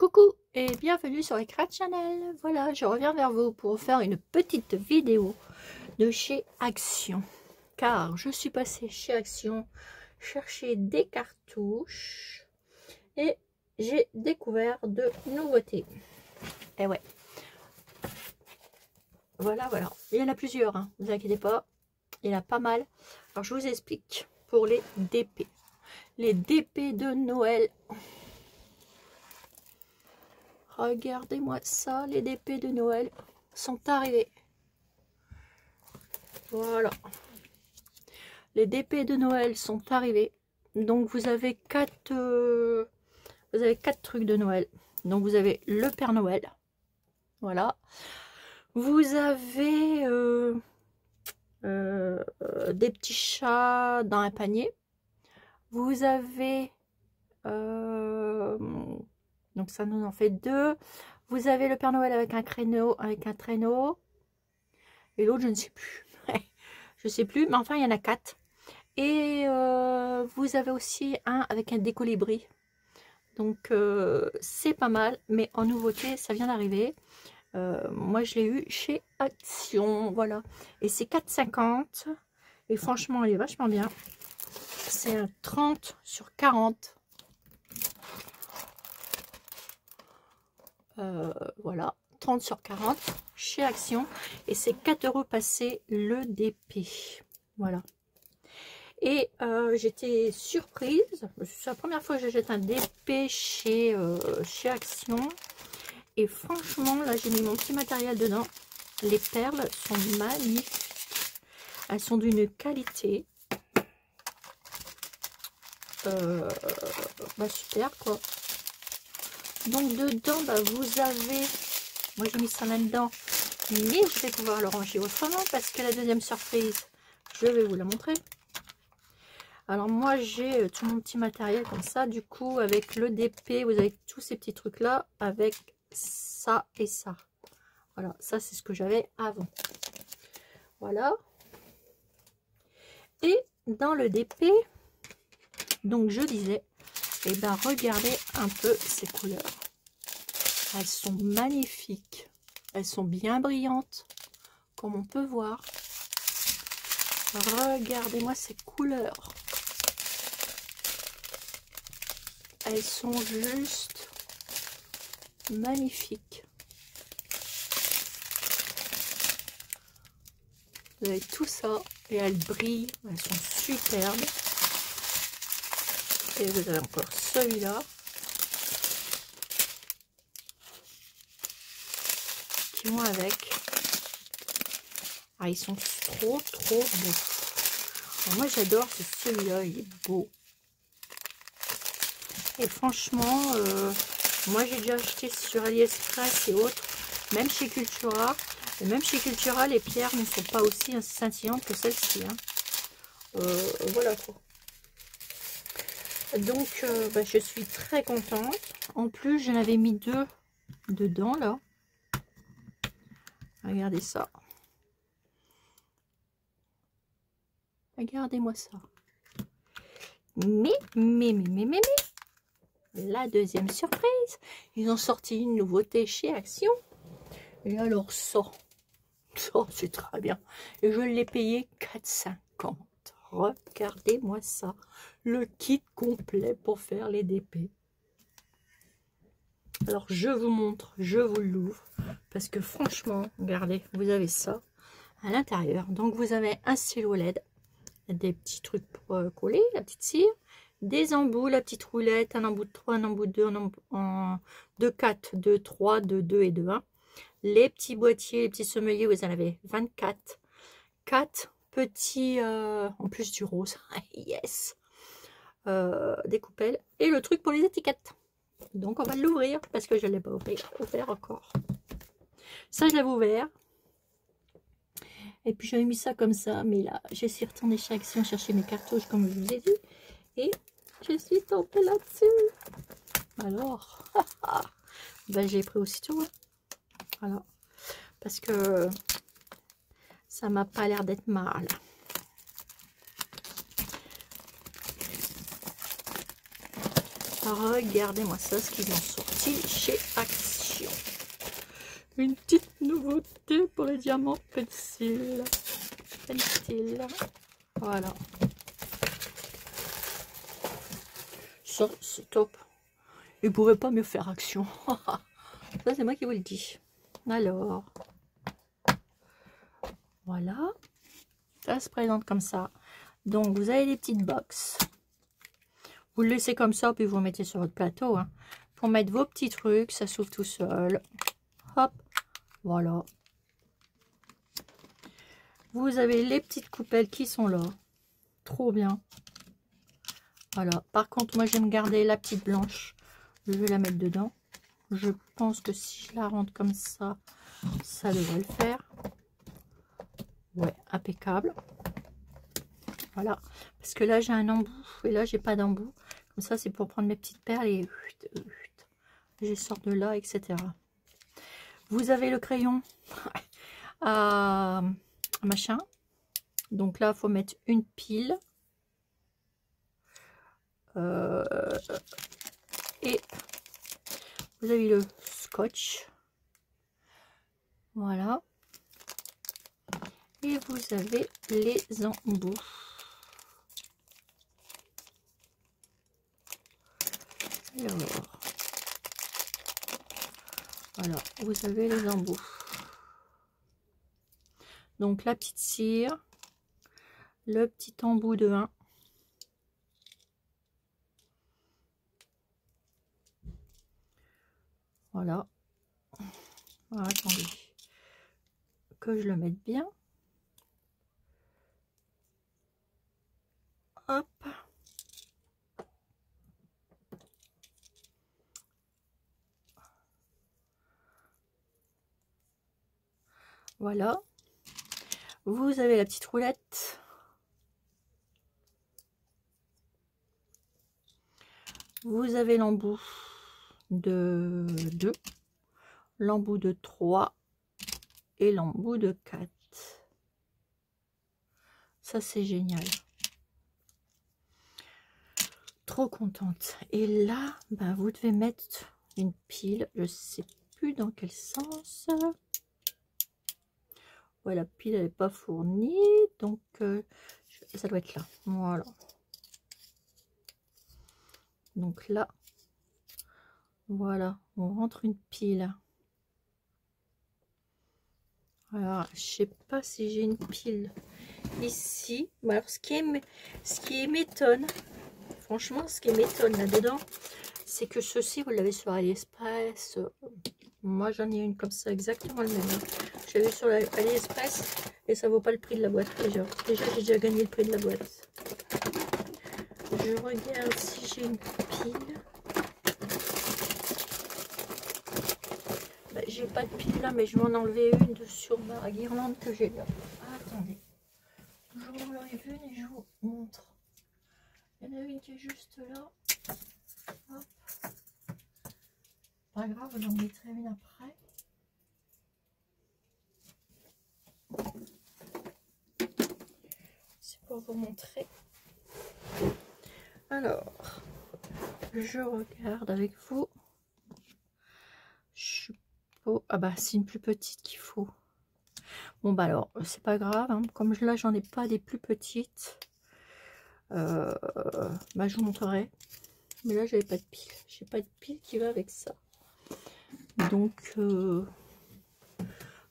Coucou et bienvenue sur Ecrat Channel. Voilà, je reviens vers vous pour faire une petite vidéo de chez Action. Car je suis passée chez Action chercher des cartouches et j'ai découvert de nouveautés. Et ouais. Voilà. Il y en a plusieurs, hein, ne vous inquiétez pas. Il y en a pas mal. Alors je vous explique pour les DP. Les DP de Noël. Regardez-moi ça, les DP de Noël sont arrivés. Voilà. Les DP de Noël sont arrivés. Donc vous avez quatre trucs de Noël. Donc vous avez le Père Noël. Voilà. Vous avez des petits chats dans un panier. Vous avez donc ça nous en fait deux. Vous avez le Père Noël avec un traîneau. Et l'autre, je ne sais plus. Je ne sais plus, mais enfin, il y en a 4. Et vous avez aussi un avec un décolibri. Donc, c'est pas mal. Mais en nouveauté, ça vient d'arriver. Moi, je l'ai eu chez Action. Voilà. Et c'est 4,50. Et franchement, il est vachement bien. C'est un 30 sur 40. Voilà, 30 sur 40 chez Action et c'est 4 € passé le DP. Voilà. Et j'étais surprise, c'est la première fois que j'achète un DP chez Action. Et franchement, là j'ai mis mon petit matériel dedans. Les perles sont magnifiques. Elles sont d'une qualité. Super quoi. Donc dedans, vous avez, moi j'ai mis ça là-dedans, mais je vais pouvoir le ranger autrement parce que la deuxième surprise, je vais vous la montrer. Alors moi j'ai tout mon petit matériel comme ça, du coup avec le DP, vous avez tous ces petits trucs là avec ça et ça. Voilà, ça c'est ce que j'avais avant. Voilà. Et dans le DP, donc je disais, et ben regardez un peu ces couleurs. Elles sont magnifiques. Elles sont bien brillantes, comme on peut voir. Regardez-moi ces couleurs. Elles sont juste magnifiques. Vous avez tout ça et elles brillent. Elles sont superbes. Et vous avez encore celui-là qui vont avec. Ah, ils sont trop beaux. Alors, moi j'adore celui-là, il est beau. Et franchement, moi j'ai déjà acheté sur AliExpress et autres, même chez Cultura. Et même chez Cultura, les pierres ne sont pas aussi scintillantes que celle-ci. Hein. Voilà quoi. Donc je suis très contente. En plus j'en avais mis 2 dedans là. Regardez ça. Regardez-moi ça. Mais la deuxième surprise, ils ont sorti une nouveauté chez Action. Et alors ça c'est très bien. Et je l'ai payé 4,50. Regardez-moi ça. Le kit complet pour faire les DP. Alors je vous montre, je vous l'ouvre. Parce que franchement, regardez, vous avez ça à l'intérieur. Donc vous avez un stylo LED, des petits trucs pour coller, la petite cire, des embouts, la petite roulette, un embout de 3, un embout de 2, de 4, de 3, de 2 et de 1. Les petits boîtiers, les petits sommeliers, vous en avez 24. 4 petits, en plus du rose, yes, des coupelles. Et le truc pour les étiquettes. Donc on va l'ouvrir parce que je ne l'ai pas ouvert encore. Ça je l'avais ouvert. Et puis j'avais mis ça comme ça. Mais là, je suis retournée chez Action chercher mes cartouches comme je vous ai dit. Et je suis tombée là-dessus. Alors, j'ai pris aussitôt. Hein. Voilà. Parce que ça m'a pas l'air d'être mal. Regardez-moi ça, ce qu'ils ont sorti chez Action. Une petite nouveauté pour les diamants Pensil. Voilà. Ça, c'est top. Ils ne pourraient pas mieux faire Action. Ça, c'est moi qui vous le dis. Alors, voilà. Ça se présente comme ça. Donc, vous avez des petites box. Vous le laissez comme ça, puis vous le mettez sur votre plateau. Hein, pour mettre vos petits trucs, ça s'ouvre tout seul. Hop, voilà. Vous avez les petites coupelles qui sont là. Trop bien. Voilà. Par contre, moi, j'aime garder la petite blanche. Je vais la mettre dedans. Je pense que si je la rentre comme ça, ça devrait le faire. Ouais, impeccable. Voilà. Parce que là, j'ai un embout. Et là, j'ai pas d'embout. Comme ça, c'est pour prendre mes petites perles et je sors de là, etc. Vous avez le crayon à machin. Donc là, il faut mettre une pile. Et vous avez le scotch. Voilà. Et vous avez les embouts. Alors, voilà, vous avez les embouts. Donc la petite cire, le petit embout de 1. Voilà. Alors, attendez que je le mette bien. Hop. Voilà. Vous avez la petite roulette. Vous avez l'embout de 2, l'embout de 3 et l'embout de 4. Ça, c'est génial. Trop contente. Et là, bah, vous devez mettre une pile. Je sais plus dans quel sens. Ouais, la pile, elle n'est pas fournie. Donc, ça doit être là. Voilà. Donc là, voilà, on rentre une pile. Alors, je sais pas si j'ai une pile ici. Alors, ce qui m'étonne, franchement, ce qui m'étonne là-dedans, c'est que ceci, vous l'avez sur AliExpress. Moi, j'en ai une comme ça, exactement le même. J'ai vu sur AliExpress et ça vaut pas le prix de la boîte déjà. Déjà, j'ai déjà gagné le prix de la boîte. Je regarde si j'ai une pile. Bah, j'ai pas de pile là, mais je vais en enlever une sur ma guirlande que j'ai là. Ah, attendez. Je vous en enlève une et je vous montre. Il y en a une qui est juste là. Hop. Pas grave, j'en mettrai une après. C'est pour vous montrer. Alors, je regarde avec vous. Ah bah c'est une plus petite qu'il faut. Bon bah alors c'est pas grave, hein. Comme là j'en ai pas des plus petites, bah je vous montrerai. Mais là j'avais pas de pile, j'ai pas de pile qui va avec ça. Donc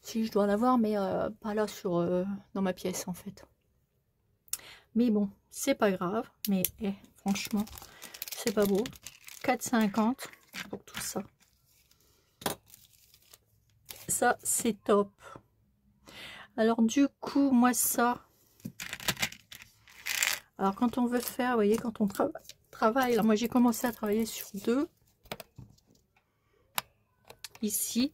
si je dois l'avoir, mais pas là sur dans ma pièce en fait. Mais bon, c'est pas grave. Mais franchement, c'est pas beau. 4,50 pour tout ça. Ça, c'est top. Alors, du coup, moi, ça... Alors, quand on veut faire, vous voyez, quand on travaille... Alors, moi, j'ai commencé à travailler sur 2. Ici.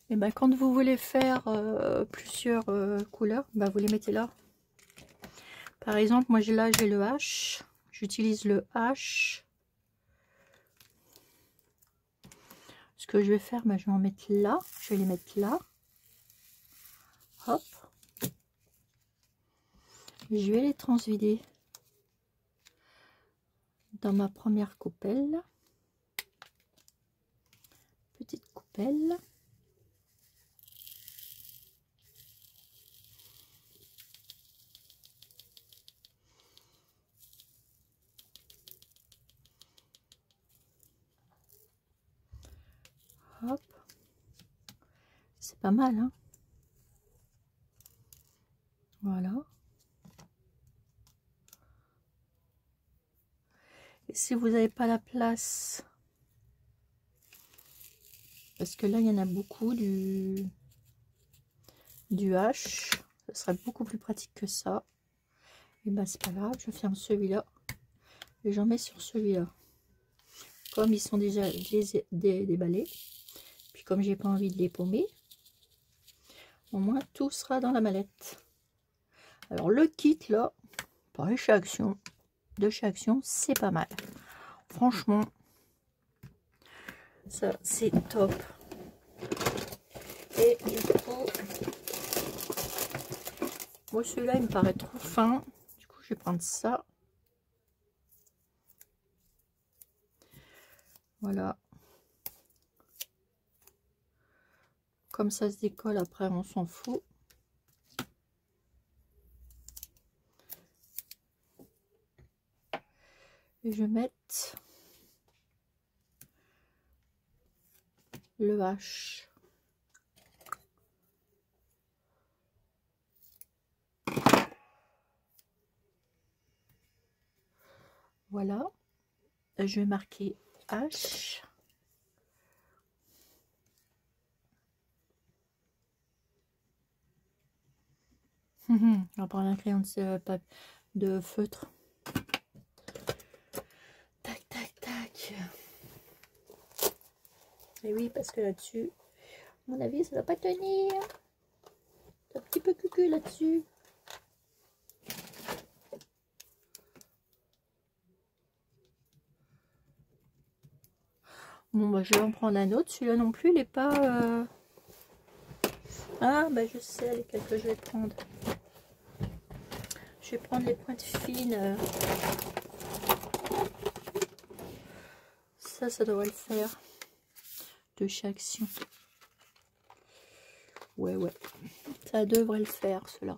Et ben, quand vous voulez faire plusieurs couleurs, ben, vous les mettez là. Par exemple, moi, là, j'ai le H. J'utilise le H. Ce que je vais faire, ben, je vais en mettre là. Je vais les mettre là. Hop. Je vais les transvider dans ma première coupelle. Petite coupelle. Hop. C'est pas mal, hein? Voilà. Et si vous n'avez pas la place, parce que là il y en a beaucoup du H, ce serait beaucoup plus pratique que ça. Et ben c'est pas grave, je ferme celui-là et j'en mets sur celui-là. Comme ils sont déjà déballés, puis comme j'ai pas envie de les paumer, au moins tout sera dans la mallette. Alors le kit là, pareil, de chez Action, c'est pas mal. Franchement, ça c'est top. Et du coup, moi celui-là il me paraît trop fin. Du coup, je vais prendre ça. Voilà. Comme ça se décolle après, on s'en fout. Et je vais mettre le H. Voilà. Je vais marquer H. On va prendre un crayon de feutre. Tac, tac, tac. Et oui, parce que là-dessus, à mon avis, ça va pas tenir. C'est un petit peu cucu là-dessus. Bon, bah, je vais en prendre un autre. Celui-là non plus, il n'est pas... Ah, bah, je sais lesquels que je vais prendre. Je vais prendre les pointes fines. Ça devrait le faire. De chez Action. Ouais, ouais. Ça devrait le faire, cela.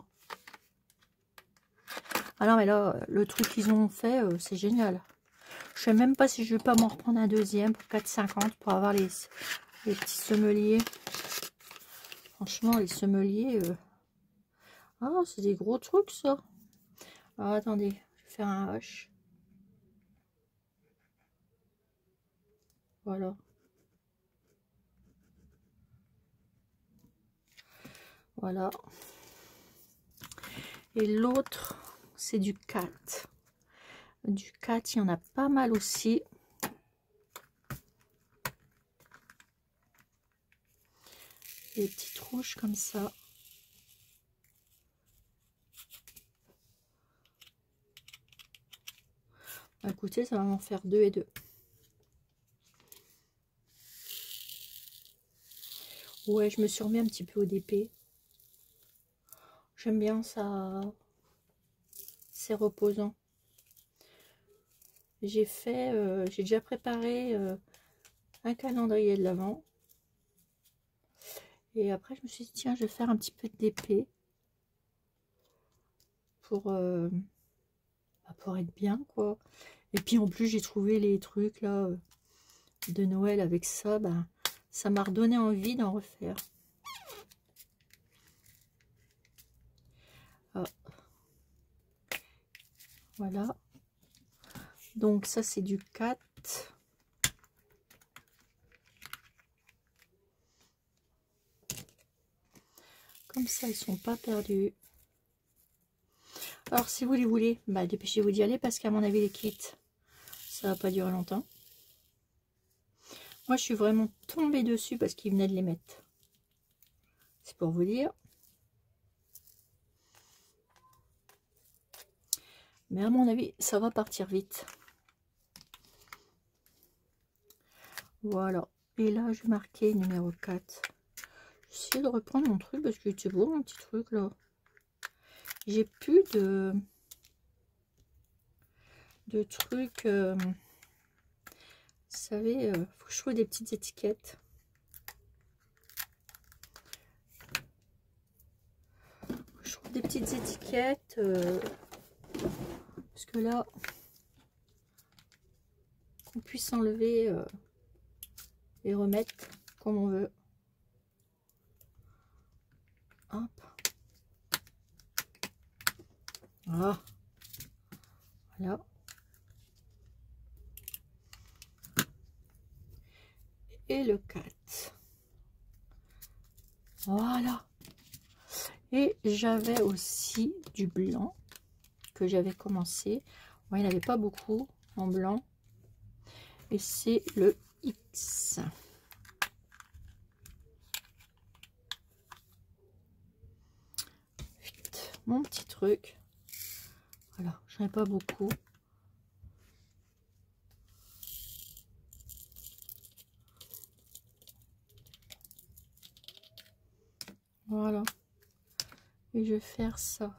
Ah non, mais là, le truc qu'ils ont fait, c'est génial. Je sais même pas si je vais pas m'en reprendre un deuxième pour 4,50 pour avoir les petits semeliers. Franchement, les semeliers... Ah, c'est des gros trucs, ça. Alors, attendez, je vais faire un H. Voilà. Voilà. Et l'autre, c'est du 4. Du 4, il y en a pas mal aussi. Des petites rouges comme ça. Écoutez, ça va m'en faire 2 et 2. Ouais, je me suis remis un petit peu au DP. J'aime bien ça. C'est reposant. J'ai déjà préparé un calendrier de l'Avent. Et après, je me suis dit, tiens, je vais faire un petit peu de DP. Pour être bien, quoi. Et puis, en plus, j'ai trouvé les trucs, là, de Noël avec ça. Ben, ça m'a redonné envie d'en refaire. Ah. Voilà. Donc, ça, c'est du 4. Comme ça, ils sont pas perdus. Alors, si vous les voulez, bah, dépêchez-vous d'y aller parce qu'à mon avis, les kits, ça va pas durer longtemps. Moi, je suis vraiment tombée dessus parce qu'ils venaient de les mettre. C'est pour vous dire. Mais à mon avis, ça va partir vite. Voilà. Et là, je vais marquer numéro 4. J'essaie de reprendre mon truc parce que c'est beau, mon petit truc, là. J'ai plus de de trucs. Vous savez, faut que je trouve des petites étiquettes. Je trouve des petites étiquettes. Parce que là, on puisse enlever et remettre comme on veut. Hop. Ah. Voilà. Et le 4. Voilà. Et j'avais aussi du blanc que j'avais commencé. Bon, il n'y en avait pas beaucoup en blanc. Et c'est le X. Mon petit truc. Voilà, j'en ai pas beaucoup. Voilà. Et je vais faire ça.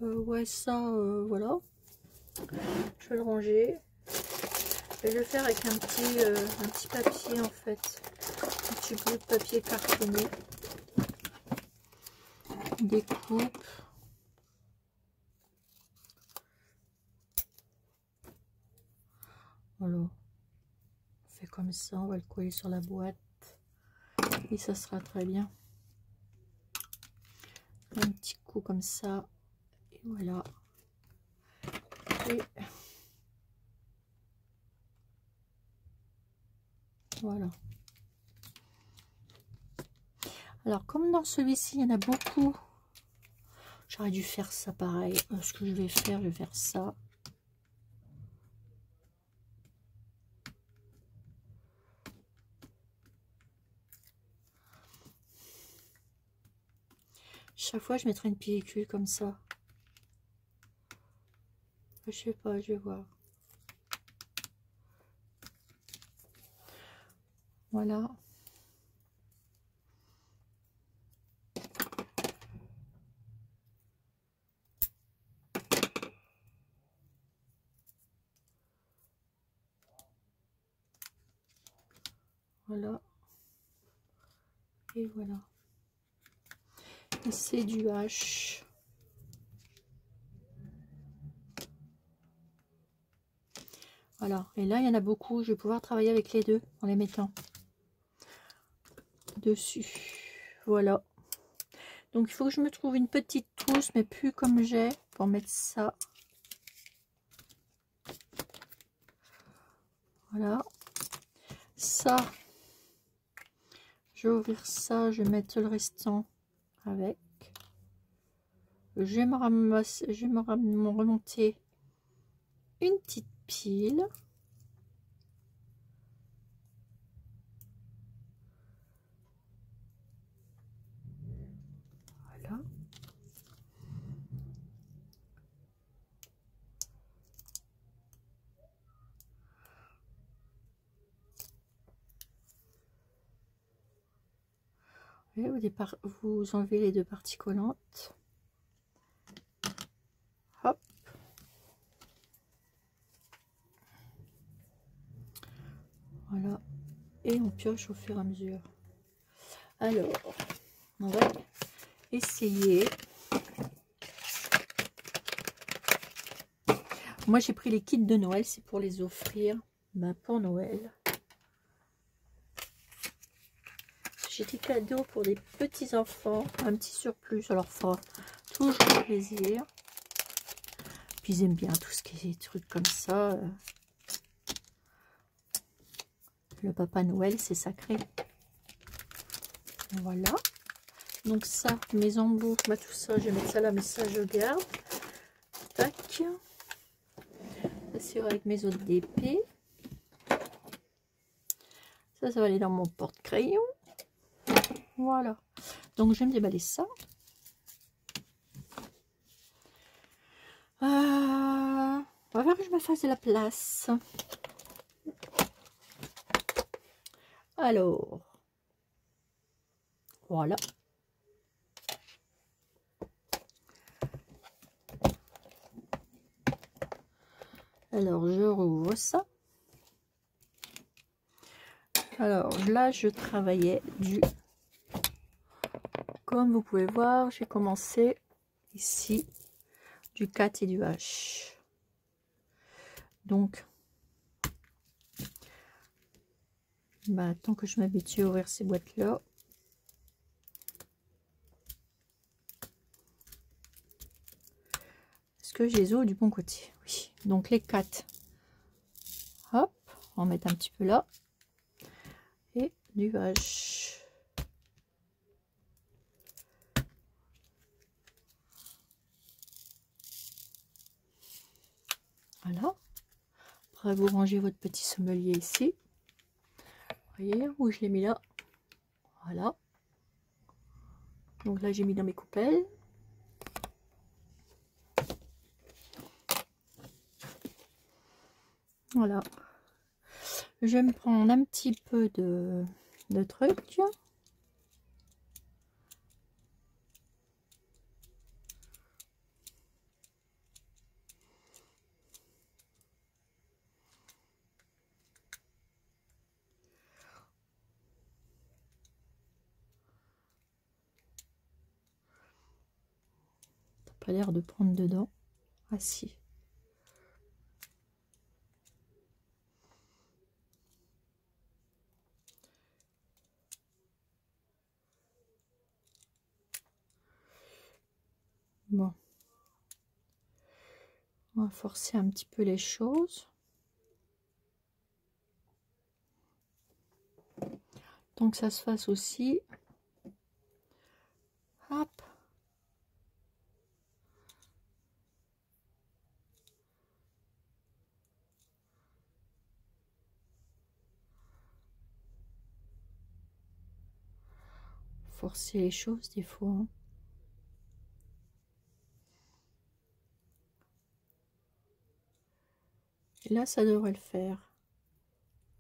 Ouais, ça, voilà. Je vais le ranger. Et je vais le faire avec un petit papier, en fait. Un petit bout de papier cartonné. Découpe. Voilà. On fait comme ça. On va le coller sur la boîte. Et ça sera très bien. Un petit coup comme ça. Et voilà. Et voilà. Alors, comme dans celui-ci, il y en a beaucoup. J'aurais dû faire ça pareil. Ce que je vais faire ça. Chaque fois, je mettrai une pellicule comme ça. Je sais pas, je vais voir. Voilà. Voilà. Et voilà. Et c'est du H. Voilà. Et là, il y en a beaucoup. Je vais pouvoir travailler avec les deux en les mettant dessus. Voilà. Donc, il faut que je me trouve une petite trousse, mais plus comme j'ai, pour mettre ça. Voilà. Ça, je vais ouvrir ça. Je vais mettre le restant avec. Je vais me ramasser, je vais me remonter une petite pile. Voilà. Et au départ, vous enlevez les deux parties collantes. Hop. Voilà. Et on pioche au fur et à mesure. Alors, on va essayer. Moi, j'ai pris les kits de Noël. C'est pour les offrir pour Noël. J'ai des cadeaux pour des petits enfants. Un petit surplus. Ça leur fera toujours plaisir. Puis ils aiment bien tout ce qui est des trucs comme ça. Le Papa Noël, c'est sacré. Voilà. Donc ça, mes embouts, bah, tout ça, je vais mettre ça là, mais ça, je garde. Tac. Ça, c'est avec mes autres d'épée. Ça va aller dans mon porte-crayon. Voilà. Donc, je vais me déballer ça. On va voir que je me fasse de la place. Alors, voilà. Alors, je rouvre ça. Alors, là, je travaillais du... Comme vous pouvez voir, j'ai commencé ici du 4 et du H. Donc, bah, tant que je m'habitue à ouvrir ces boîtes-là, est-ce que je les ouvre du bon côté? Oui. Donc, les 4. Hop, on va mettre un petit peu là. Et du H. Voilà. Après, vous rangez votre petit sommelier ici. Vous voyez où je l'ai mis là? Voilà. Donc là, j'ai mis dans mes coupelles. Voilà. Je vais me prendre un petit peu de trucs. Ça n'a pas l'air de prendre dedans. Ah si. Bon. On va forcer un petit peu les choses. Tant que ça se fasse aussi. Hop. Forcer les choses des fois. Hein. Et là, ça devrait le faire.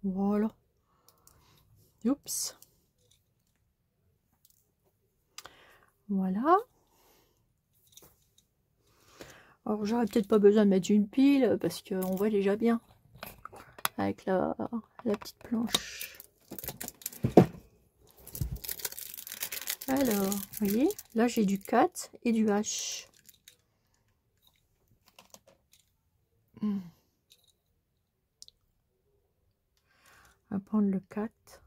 Voilà. Oups. Voilà. Alors, j'aurais peut-être pas besoin de mettre une pile parce qu'on voit déjà bien avec la petite planche. Alors, vous voyez, là j'ai du 4 et du H. On va prendre le 4.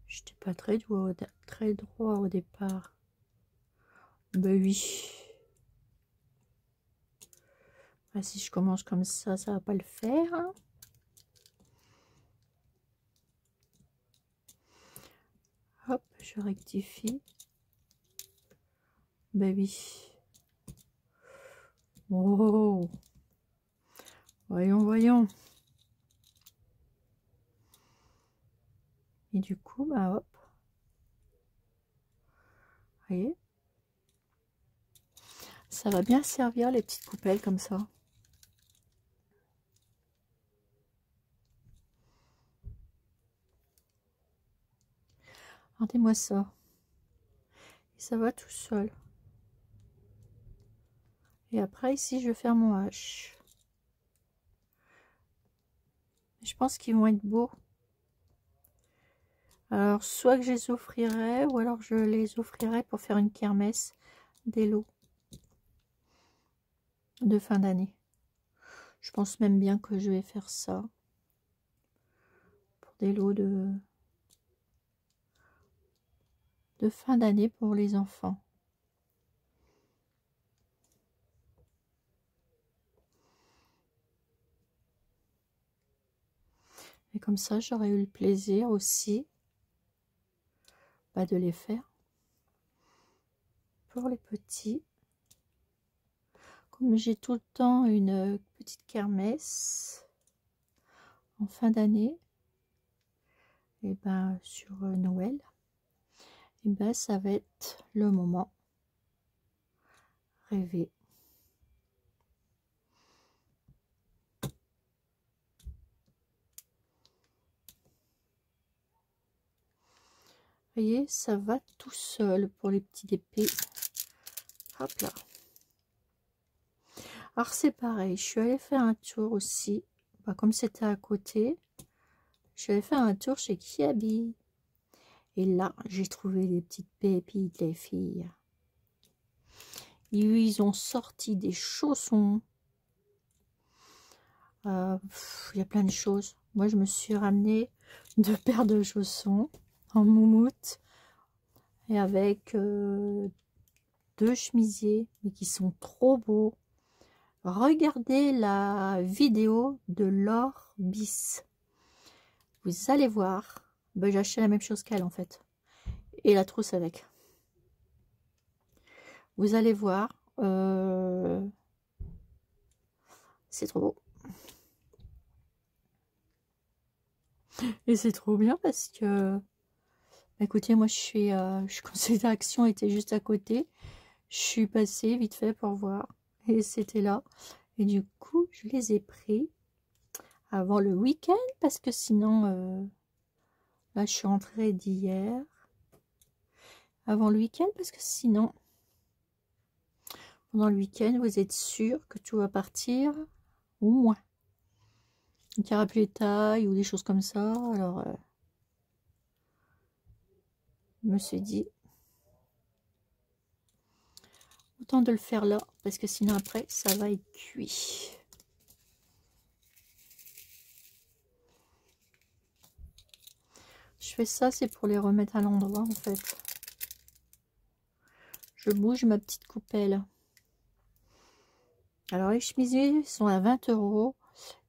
J'étais pas très droit au départ. Ben oui. Ah, si je commence comme ça va pas le faire. Hein. Hop, je rectifie. Ben oui. Oh. Voyons, voyons. Et du coup, bah hop. Vous voyez? Ça va bien servir les petites coupelles comme ça. Regardez-moi ça. Et ça va tout seul. Et après, ici, je vais faire mon H. Je pense qu'ils vont être beaux. Alors, soit que je les offrirai, ou alors je les offrirai pour faire une kermesse des lots de fin d'année. Je pense même bien que je vais faire ça. Pour des lots de fin d'année pour les enfants. Et comme ça, j'aurais eu le plaisir aussi de les faire pour les petits. Comme j'ai tout le temps une petite kermesse en fin d'année, et ben sur Noël, et ben ça va être le moment rêvé. voyez, ça va tout seul pour les petits épées. Hop là. Alors c'est pareil, je suis allée faire un tour aussi. Bah, comme c'était à côté, je suis allée faire un tour chez Kiabi. Et là, j'ai trouvé des petites pépites, les filles. Ils ont sorti des chaussons. Il y a plein de choses. Moi, je me suis ramené 2 paires de chaussons en moumoute et avec 2 chemisiers, mais qui sont trop beaux. Regardez la vidéo de Laure Bis. Vous allez voir. Ben, j'ai acheté la même chose qu'elle en fait. Et la trousse avec. Vous allez voir. C'est trop beau. Et c'est trop bien parce que, écoutez, moi je suis quand cette action était juste à côté, je suis passée vite fait pour voir et c'était là. Et du coup, je les ai pris avant le week-end parce que sinon, là je suis rentrée d'hier. Avant le week-end parce que sinon, pendant le week-end, vous êtes sûr que tout va partir ou moins. Il n'y aura plus les tailles ou des choses comme ça. Alors, je me suis dit, autant de le faire là, parce que sinon après, ça va être cuit. Je fais ça, c'est pour les remettre à l'endroit, en fait. Je bouge ma petite coupelle. Alors, les chemisiers sont à 20 €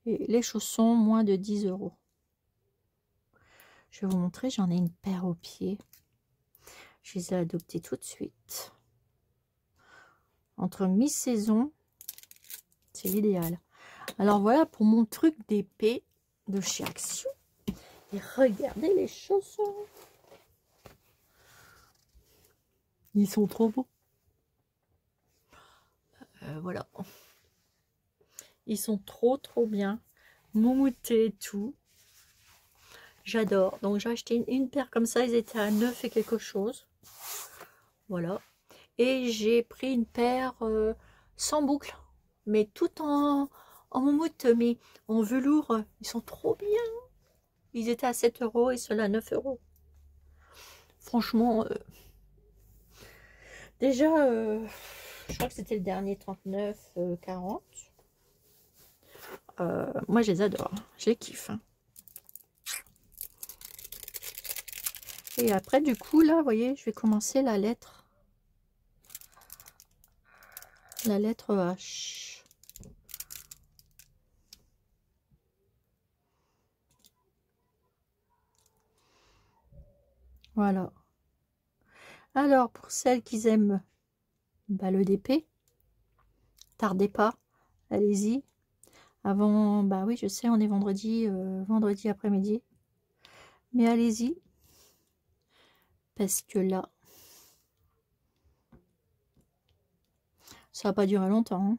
et les chaussons, moins de 10 €. Je vais vous montrer, j'en ai une paire aux pieds. Je les ai adoptés tout de suite. Entre mi-saison, c'est l'idéal. Alors voilà pour mon truc d'épée de chez Action. Et regardez les chaussons. Ils sont trop beaux. Voilà. Ils sont trop bien. Moumoutés et tout. J'adore. Donc j'ai acheté une paire comme ça. Ils étaient à 9 et quelque chose. Voilà. Et j'ai pris une paire sans boucle. Mais tout en moumoute. Mais en velours. Ils sont trop bien. Ils étaient à 7 € et ceux-là à 9 €. Franchement, déjà, je crois que c'était le dernier 39, 40. Moi, je les adore. Je les kiffe. Hein. Et après, du coup, là, vous voyez, je vais commencer la lettre. La lettre H. Voilà. Alors, pour celles qui aiment le DP, tardez pas, allez-y. Avant, bah oui, je sais, on est vendredi, vendredi après-midi. Mais allez-y. Parce que là, ça va pas durer longtemps. Hein.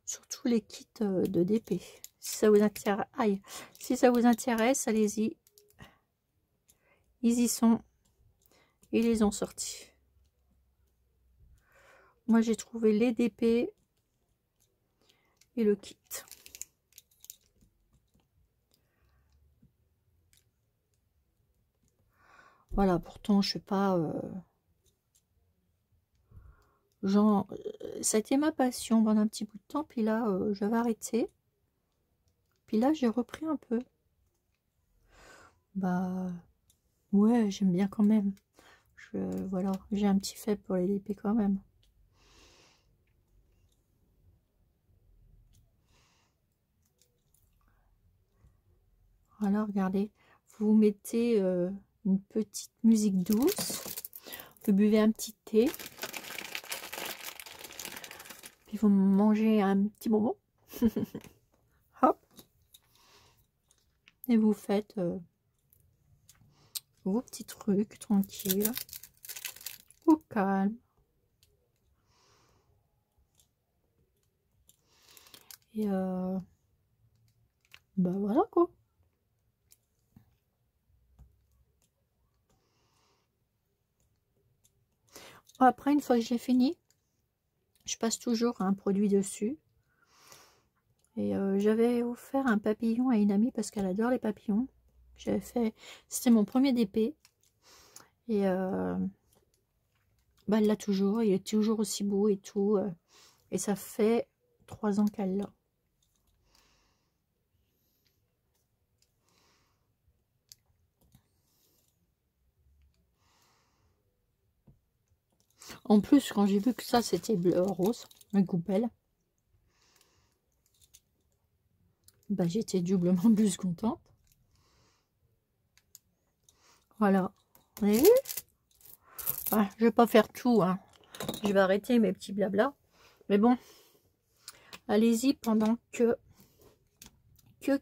Surtout les kits de DP. Si ça vous intéresse, aïe, si ça vous intéresse, allez-y. Ils y sont. Ils les ont sortis. Moi, j'ai trouvé les DP et le kit. Voilà, pourtant, je sais pas... genre, ça a été ma passion pendant un petit bout de temps. Puis là, j'avais arrêté. Puis là, j'ai repris un peu. Bah, ouais, j'aime bien quand même. Voilà, j'ai un petit faible pour les DP quand même. Voilà, regardez. Vous mettez une petite musique douce. Vous buvez un petit thé. Puis vous mangez un petit bonbon. Hop. Et vous faites vos petits trucs tranquilles. Au calme. Et bah voilà quoi. Après, une fois que j'ai fini, je passe toujours un produit dessus. Et j'avais offert un papillon à une amie parce qu'elle adore les papillons. J'avais fait, c'était mon premier DP. Et bah, elle l'a toujours, il est toujours aussi beau et tout. Et ça fait 3 ans qu'elle l'a. En plus, quand j'ai vu que ça, c'était bleu rose, un coupelle, bah, j'étais doublement plus contente. Voilà. Vous avez vu? Ouais, je vais pas faire tout, hein. Je vais arrêter mes petits blabla. Mais bon, allez-y pendant que il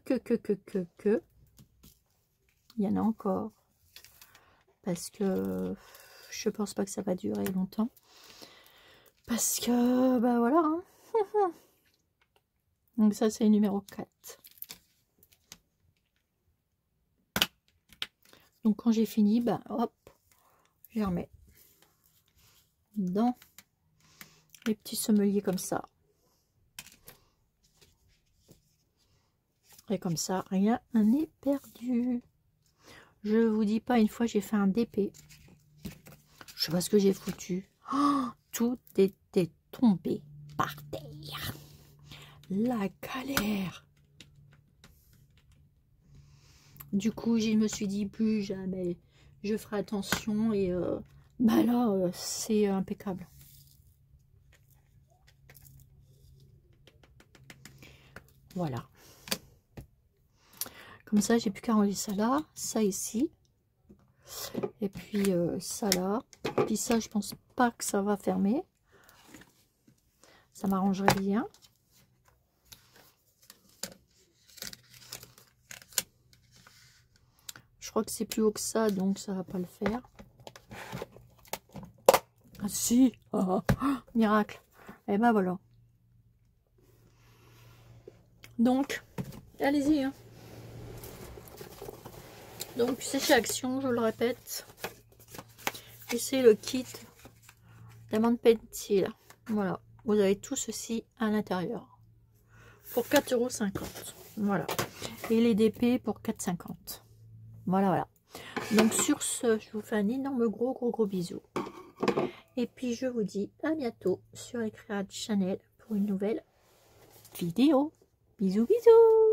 y en a encore. Parce que je pense pas que ça va durer longtemps. Parce que, bah voilà. Hein. Donc ça, c'est le numéro 4. Donc quand j'ai fini, bah hop, je remets dans les petits sommeliers comme ça. Et comme ça, rien n'est perdu. Je vous dis pas, une fois j'ai fait un DP. Je sais pas ce que j'ai foutu. Oh, tout était tombé par terre. La galère. Du coup, je me suis dit plus jamais. Je ferai attention et bah là, c'est impeccable. Voilà. Comme ça, j'ai plus qu'à enlever ça là, ça ici. Et puis ça là. Puis ça, je pense pas que ça va fermer. Ça m'arrangerait bien. Je crois que c'est plus haut que ça, donc ça va pas le faire. Ah si, oh, miracle. Et ben voilà. Donc, allez-y. Hein. Donc c'est chez Action, je le répète. Et c'est le kit d'amande pencil. Voilà, vous avez tout ceci à l'intérieur. Pour 4,50 €. Voilà. Et les DP pour 4,50 €. Voilà, voilà. Donc sur ce, je vous fais un énorme gros bisou. Et puis je vous dis à bientôt sur Ecréa Channel pour une nouvelle vidéo. Bisous, bisous.